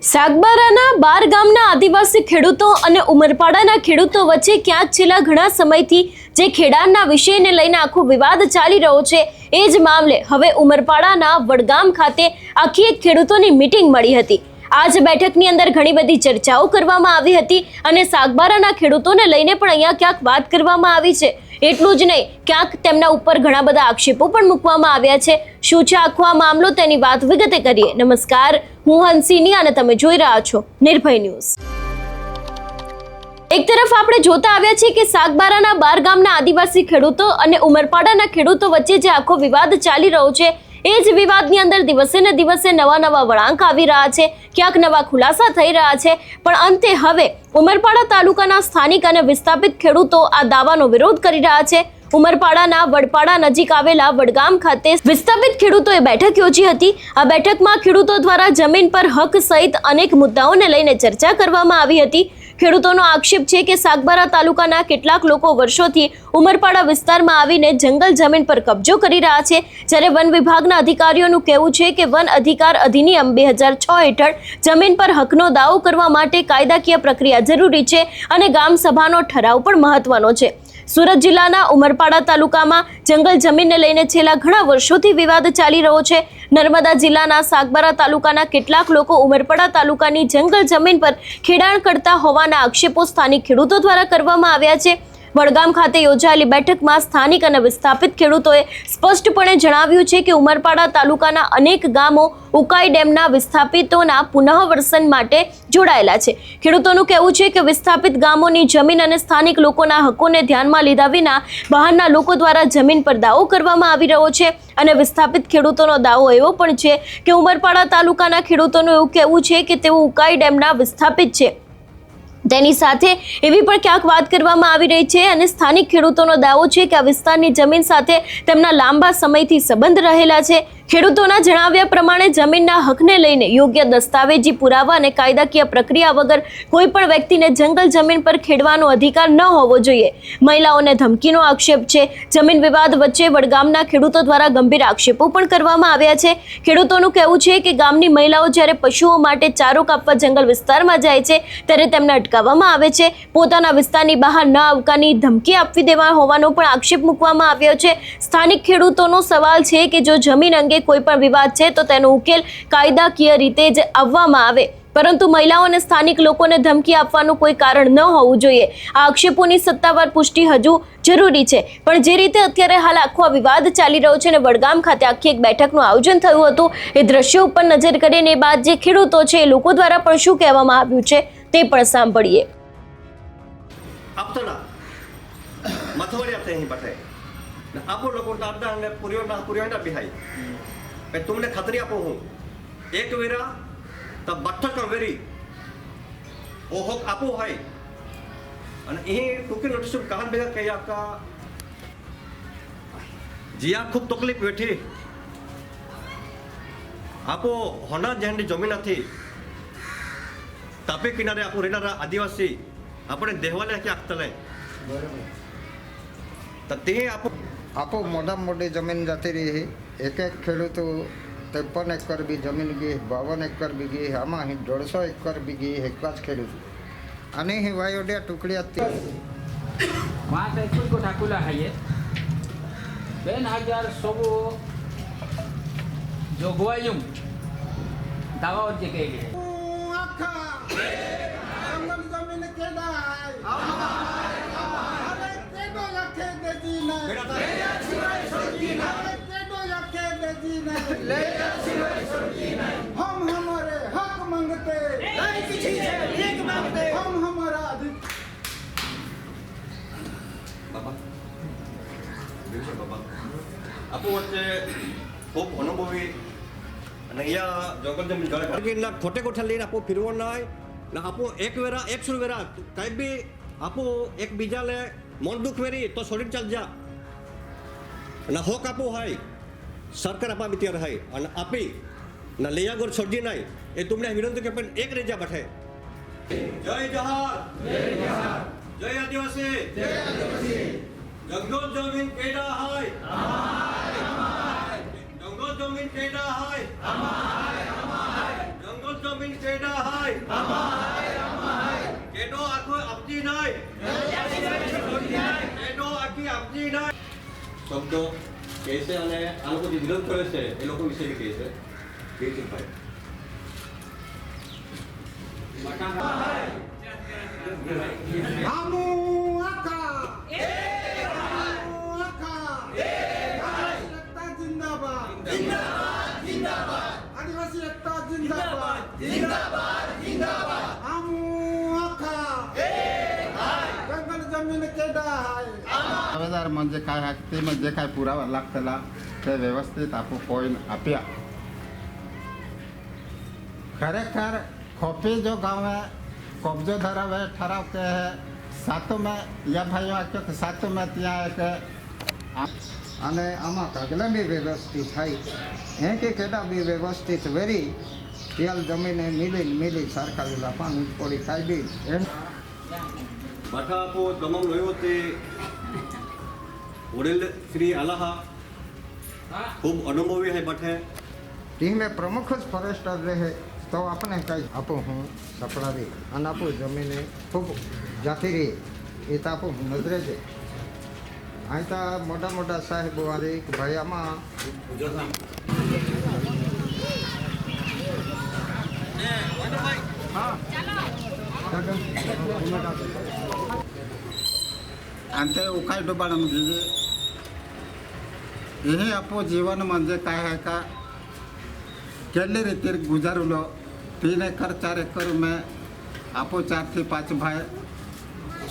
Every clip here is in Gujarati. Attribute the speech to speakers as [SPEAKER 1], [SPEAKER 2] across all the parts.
[SPEAKER 1] સાગબારાના 12 ગામના આદિવાસી ખેડૂતો અને ઉમરપાડાના ખેડૂતો વચ્ચે ક્યાંક છેલ્લા ઘણા સમયથી જે ખેડાણના વિષયને લઈને આખો વિવાદ ચાલી રહ્યો છે, એ જ મામલે હવે ઉમરપાડાના વડગામ ખાતે આખી એક ખેડૂતોની મીટિંગ મળી હતી। આજ બેઠકની અંદર ઘણી બધી ચર્ચાઓ કરવામાં આવી હતી અને સાગબારાના ખેડૂતોને લઈને પણ અહીંયા ક્યાંક વાત કરવામાં આવી છે। એટલું જ નહીં, ક્યાંક તેમના ઉપર ઘણા બધા આક્ષેપો પણ મૂકવામાં આવ્યા છે। શું છે આખો આ મામલો, તેની વાત વિગતે કરીએ। નમસ્કાર, હું હંસિની અને તમે જોઈ રહ્યા છો નિર્ભય ન્યૂઝ। એક તરફ આપણે જોતા આવ્યા છીએ કે સાગબારાના 12 ગામના આદિવાસી ખેડૂતો અને ઉમરપાડાના ખેડૂતો વચ્ચે જે આખો વિવાદ ચાલી રહ્યો છે, એ જ વિવાદની અંદર દિવસે ને દિવસે નવા વળાંક આવી રહ્યા છે, ક્યાંક નવા ખુલાસા થઈ રહ્યા છે। પણ અંતે હવે ઉમરપાડા તાલુકાના સ્થાનિક અને વિસ્થાપિત ખેડૂતો આ દાવાનો વિરોધ કરી રહ્યા છે। ઉમરપાડાના વડપાડા નજીક આવેલા વડગામ ખાતે વિસ્થાપિત ખેડૂતોએ બેઠક યોજી હતી। આ બેઠકમાં ખેડૂતો દ્વારા જમીન પર હક સહિત અનેક મુદ્દાઓને લઈને ચર્ચા કરવામાં આવી હતી। ખેડૂતોનો આક્ષેપ છે કે સાગબારા તાલુકાના કેટલાક લોકો વર્ષોથી ઉમરપાડા વિસ્તારમાં આવીને જંગલ જમીન પર કબજો કરી રહ્યા છે, જ્યારે વન વિભાગના અધિકારીઓનું કહેવું છે કે વન અધિકાર અધિનિયમ 2006 હેઠળ જમીન પર હકનો દાવો કરવા માટે કાયદાકીય પ્રક્રિયા જરૂરી છે અને ગામ સભાનો ઠરાવ પણ મહત્વનો છે। સુરત જિલ્લાના ઉમરપાડા તાલુકામાં જંગલ જમીનને લઈને છેલ્લા ઘણા વર્ષોથી વિવાદ ચાલી રહ્યો છે। નર્મદા જિલ્લાના સાગબારા તાલુકાના કેટલાક લોકો ઉમરપાડા તાલુકાની જંગલ જમીન પર ખેડાણ કરતા હોવાના આક્ષેપો સ્થાનિક ખેડૂતો દ્વારા કરવામાં આવ્યા છે। વડગામ ખાતે યોજાયેલી બેઠકમાં સ્થાનિક અને વિસ્થાપિત ખેડૂતોએ સ્પષ્ટપણે જણાવ્યું છે કે ઉમરપાડા તાલુકાના અનેક ગામો ઉકાઈ ડેમના વિસ્થાપિતોના પુનઃવસન માટે જોડાયેલા છે। ખેડૂતોનું કહેવું છે કે વિસ્થાપિત ગામોની જમીન અને સ્થાનિક લોકોના હકોને ધ્યાનમાં લીધા વિના બહારના લોકો દ્વારા જમીન પર દાવો કરવામાં આવી રહ્યો છે અને વિસ્થાપિત ખેડૂતોનો દાવો એવો પણ છે કે ઉમરપાડા તાલુકાના ખેડૂતોનું એવું કહેવું છે કે તેઓ ઉકાઈ ડેમના વિસ્થાપિત છે। તેની સાથે એવી પણ ક્યાંક વાત કરવામાં આવી રહી છે અને સ્થાનિક ખેડૂતોનો દાવો છે કે આ વિસ્તારની જમીન સાથે તેમના લાંબા સમયથી સંબંધ રહેલા છે। ખેડૂતોના જણાવ્યા પ્રમાણે જમીનના હકને લઈને યોગ્ય દસ્તાવેજી પુરાવા અને કાયદાકીય પ્રક્રિયા વગર કોઈ પણ વ્યક્તિને જંગલ જમીન પર ખેડવાનો અધિકાર ન હોવો જોઈએ। મહિલાઓને ધમકીનો આક્ષેપ છે। જમીન વિવાદ વચ્ચે વડગામના ખેડૂતો દ્વારા ગંભીર આક્ષેપો પણ કરવામાં આવ્યા છે। ખેડૂતોનું કહેવું છે કે ગામની મહિલાઓ જ્યારે પશુઓ માટે ચારો કાપવા જંગલ વિસ્તારમાં જાય છે, ત્યારે તેમને અટકાવવામાં આવે છે। પોતાના વિસ્તારની બહાર ન આવવાની ધમકી આપી દેવા હોવાનો પણ આક્ષેપ મૂકવામાં આવ્યો છે। સ્થાનિક ખેડૂતોનો સવાલ છે કે જો જમીન અંગે કોઈ પણ વિવાદ છે તો તેનો ઉકેલ કાયદાકીય રીતે જ આવવામાં આવે, પરંતુ મહિલાઓ અને સ્થાનિક લોકોને ધમકી આપવાનું કોઈ કારણ ન હોવું જોઈએ। આ આક્ષેપોની સત્તાવાર પુષ્ટિ હજુ જરૂરી છે। પણ જે રીતે અત્યારે હાલ આખો વિવાદ ચાલી રહ્યો છે અને વડગામ ખાતે આખી એક બેઠકનું આયોજન થયું હતું, એ દ્રશ્યો ઉપર નજર કરીને એ બાદ જે ખેડૂતો છે એ લોકો દ્વારા પણ શું કહેવામાં આવ્યું છે તે પણ સાંભળીએ।
[SPEAKER 2] आपो लोग पुरियोंडा बिहाई तुमने खतरी आपो हूँ एक वेरा तब बट्ठक वेरी ओ होक आपो है અને એ ટૂંકી નોટિસ કહાન ભેગા કહી આપકા જીયા ખૂબ તકલીફ વેઠી આપો હોના જેની જમીન હતી તાપી કિનારે આપો રહેનારા આદિવાસી આપણે દેહવાલે કે આખતલે તો તે
[SPEAKER 3] આપો મોટા મોટી જમીન જતી રહી। એક એક ખેડૂતો 53 એકર બી જમીન ગઈ, 52 એકર બી ગઈ, આમાં 150 એકર બી ગઈ। એક જ ખેડૂત અને ही वायोडिया टुकड़ी आती
[SPEAKER 4] वहाँ पे कुछ को ठाकुला है ये 2016 जोगवायुम दावा और जगह गए
[SPEAKER 5] हम हमारे हक मांगते हम हमारा
[SPEAKER 2] આપો વચ્ચે ખૂબ અનુભવી અને અહીંયા જંગલ જમીન ગળે ખોટે કોઠા લઈને આપો ફિરવો ના ને આપો એક વેરા એક સુર વેરા કઈ બી આપો એક બીજા લે મન દુખ વેરી તો છોડી ચાલ જા અને હોક આપો હોય સરકાર આપા બી ત્યારે હોય અને આપી ના લૈયા ગોર છોડી નહીં એ તમને વિનંતી કે પણ એક રેજા બેઠે। જય જહાર, જય આદિવાસી, જંગલ જમીન કેડા હોય જંગલ જમીન કેડા હોય જંગલ જમીન કેડા હાય કેડો આખો આપજી નાય કેડો આખી આપજી નાય શબ્દો કહે છે અને આ લોકો જે વિરોધ કરે છે એ લોકો વિશે કહે છે કેશભાઈ
[SPEAKER 5] હામુ આખા હામુ આખા આદિવાસી એકતા જિંદાબાદ આદિવાસી એકતા જિંદાબાદ હામુ આખા જંગલ જમીન કેડા હાય
[SPEAKER 3] दावेदार म्हणजे काय आहे ते म्हणजे काय पुरावा लागतला ते व्यवस्थित आपण पॉईंट आप्या खरेखर खोपी जो गांव है कब्जो धरावे ठराव के है सातों में या भाइयों के सातों में ત્યાં એક અને આમાં કાગલા બી વ્યવસ્થિત થાય હે કે કેડા બી વ્યવસ્થિત વેરી તેલ જમીને મિલી સરકારી લાપાની થોડી ખાઈ બી
[SPEAKER 2] बाठा आपो तमाम लोयो ते वडील श्री आलाहा खूब अनुभवी है बठे
[SPEAKER 3] टीम में प्रमुख ज फॉरेस्टर रहे तो अपने कई आपो हूँ सपड़ावी અને આપો જમીને ખૂબ જાતી રહી એ તો આપો નજરે છે અહીં તો મોટા સાહેબો વાળી ભાઈ આમાં आणि ते उकाय डोबाळा म्हणजे हे आपो जीवन म्हणजे काय आहे का केले रीते गुजारलो 3 एकर 4 एकर में आपो 4 થી 5 भाई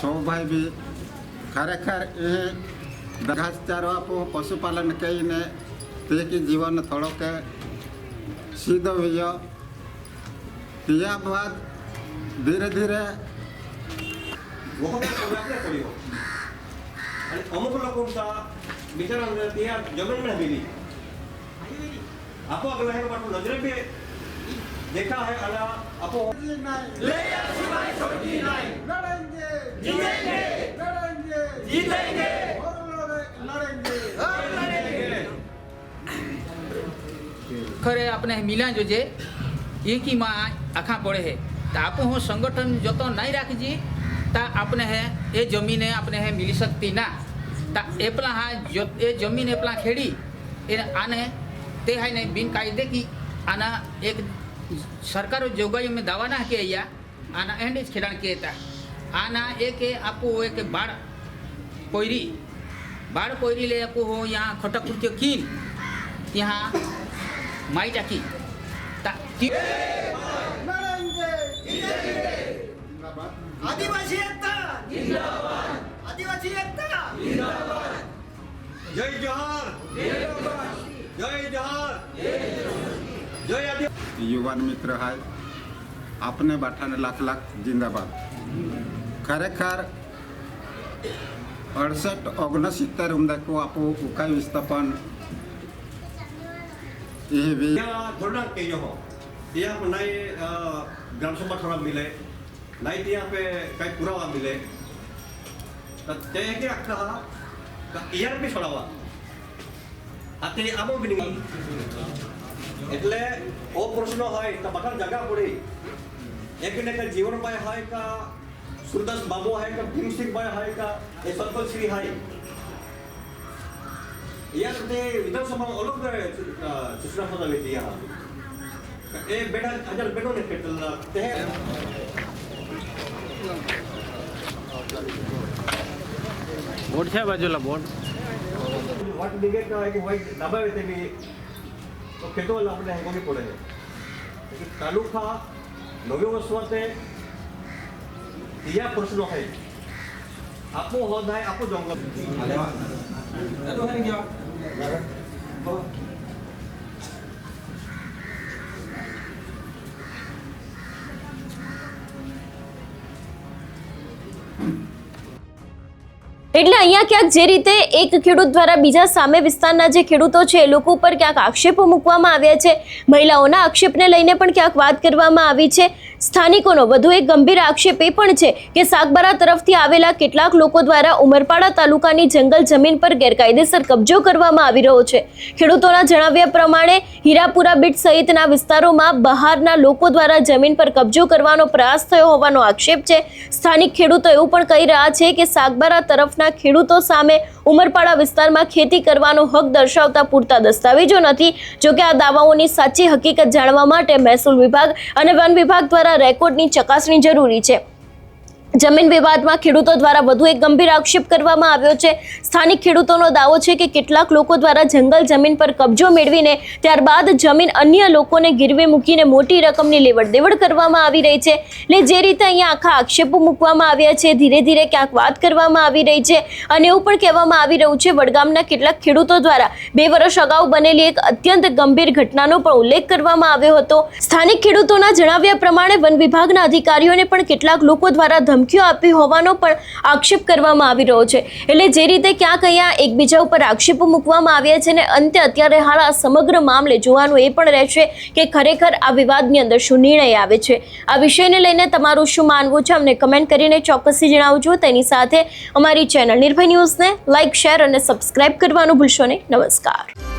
[SPEAKER 3] 6 भाई भी खरेखर ये घासचारो आपो पशुपालन कईने ते की जीवन थोड़ो के सीधो हुआ त्या बाद धीरे धीरे
[SPEAKER 2] अमुक लोगों बिचारा जमीन में मिली आपो अगला है नजरे पे देखा है अला आपो
[SPEAKER 5] लड़ेंगे
[SPEAKER 4] खरे अपने मिला जो जे एक ही माँ आखा पड़े है तो आप हो संगठन जो तो नहीं राखी ता अपने है ये जमीन अपने है मिली सकती ना ता एपला हाँ जो ये जमीन एपला खेड़ी ये आने ते है नहीं बिन कायदे की आना एक सरकार जोगाई में दावा ना के या आना एंड खेलान के था आना एक आपको एक बाढ़ पोयरी ले आपको हो यहाँ खटक कुर्तियों कीन यहाँ माई टाकी
[SPEAKER 5] आदिवासी एकता आदिवासी एकता
[SPEAKER 2] जय जोहार जय जोहार जय आदि
[SPEAKER 3] युवान मित्र है अपने बाठाने लाख जिंदाबाद खरेखर 68-69 उमदाको आपो उकाई विस्थापन ये भी
[SPEAKER 2] थोड़ा के जो हो यहाँ पर नए ग्राम सभा थोड़ा मिले नहीं यहाँ पे कई पुरावा मिले तो ते के अक्का यार भी छोड़ा हुआ आते आमो भी नहीं એટલે ઓ પ્રશ્નો હોય તો બટા જગા પડી એક ને કે જીવન ભાઈ હોય का સુરદાસ બાબુ હોય का ભીમસિંહ ભાઈ હોય का એ સંતોષ શ્રી હોય यार ते विधानसभा अलग सूचना पत्र लेती है ए बेटा हजार बेटो ने पेटल ते
[SPEAKER 6] बोर्ड है बाजूला बोर्ड
[SPEAKER 2] वाट दिगे का एक वाइट दबावे ते भी तो खेतो वाला अपने हेंगो भी पड़े है तालुका नवे वर्षवाते या प्रश्न है आपो होद है आपो जंगल
[SPEAKER 1] એટલે અહીંયા ક્યાંક જે રીતે એક ખેડૂત દ્વારા બીજા સામે વિસ્તારના જે ખેડૂતો છે એ લોકો ઉપર ક્યાંક આક્ષેપો મૂકવામાં આવ્યા છે, મહિલાઓના આક્ષેપને લઈને પણ ક્યાંક વાત કરવામાં આવી છે, સ્થાનિકોનો વધુ એક ગંભીર આક્ષેપ એ પણ છે કે સાગબારા તરફથી આવેલા કેટલાક લોકો દ્વારા ઉમરપાડા તાલુકાની જંગલ જમીન પર ગેરકાયદેસર કબજો કરવામાં આવી રહ્યો છે. ખેડૂતોના જણાવ્યા પ્રમાણે હીરાપુરા બીટ સહિતના વિસ્તારોમાં બહારના લોકો દ્વારા જમીન પર કબજો કરવાનો પ્રયાસ થયો હોવાનો આક્ષેપ છે. સ્થાનિક ખેડૂતો એવું પણ કહી રહ્યા છે કે સાગબારા તરફના ખેડૂતો સામે ઉમરપાડા વિસ્તારમાં ખેતી કરવાનો હક દર્શાવતા પૂરતા દસ્તાવેજો નથી. જો કે આ દાવાઓની સાચી હકીકત જાણવા માટે મહેસૂલ વિભાગ અને વન વિભાગ દ્વારા રેકોર્ડની ચકાસણી જરૂરી છે. જમીન વિવાદમાં ખેડૂતો દ્વારા વધુ એક ગંભીર આક્ષેપ કરવામાં આવ્યો છે. સ્થાનિક ખેડૂતોનો દાવો છે કે કેટલાક લોકો દ્વારા જંગલ જમીન પર કબજો મેળવીને ત્યારબાદ જમીન અન્ય લોકોને ગીરવે મૂકીને મોટી રકમની લેવડ દેવડ કરવામાં આવી રહી છે. એટલે જે રીતે અહીંયા આખા આક્ષેપો મૂકવામાં આવ્યા છે, ધીરે ધીરે ક્યાંક વાત કરવામાં આવી રહી છે અને એવું પણ કહેવામાં આવી રહ્યું છે વડગામના કેટલાક ખેડૂતો દ્વારા 2 વર્ષ અગાઉ બનેલી એક અત્યંત ગંભીર ઘટનાનો પણ ઉલ્લેખ કરવામાં આવ્યો હતો. સ્થાનિક ખેડૂતોના જણાવ્યા પ્રમાણે વન વિભાગના અધિકારીઓને પણ કેટલાક લોકો દ્વારા ધમકીઓ આપી હોવાનો પણ આક્ષેપ કરવામાં આવી રહ્યો છે. એટલે જે રીતે ક્યાંક અહીંયા એકબીજા ઉપર આક્ષેપો મૂકવામાં આવ્યા છે ને અંતે અત્યારે હાલ આ સમગ્ર મામલે જોવાનું એ પણ રહેશે કે ખરેખર આ વિવાદની અંદર શું નિર્ણય આવે છે. આ વિષયને લઈને તમારું શું માનવું છે અમને કમેન્ટ કરીને ચોક્કસથી જણાવજો. તેની સાથે અમારી ચેનલ નિર્ભય ન્યૂઝને લાઇક, શેર અને સબસ્ક્રાઇબ કરવાનું ભૂલશો નહીં. નમસ્કાર.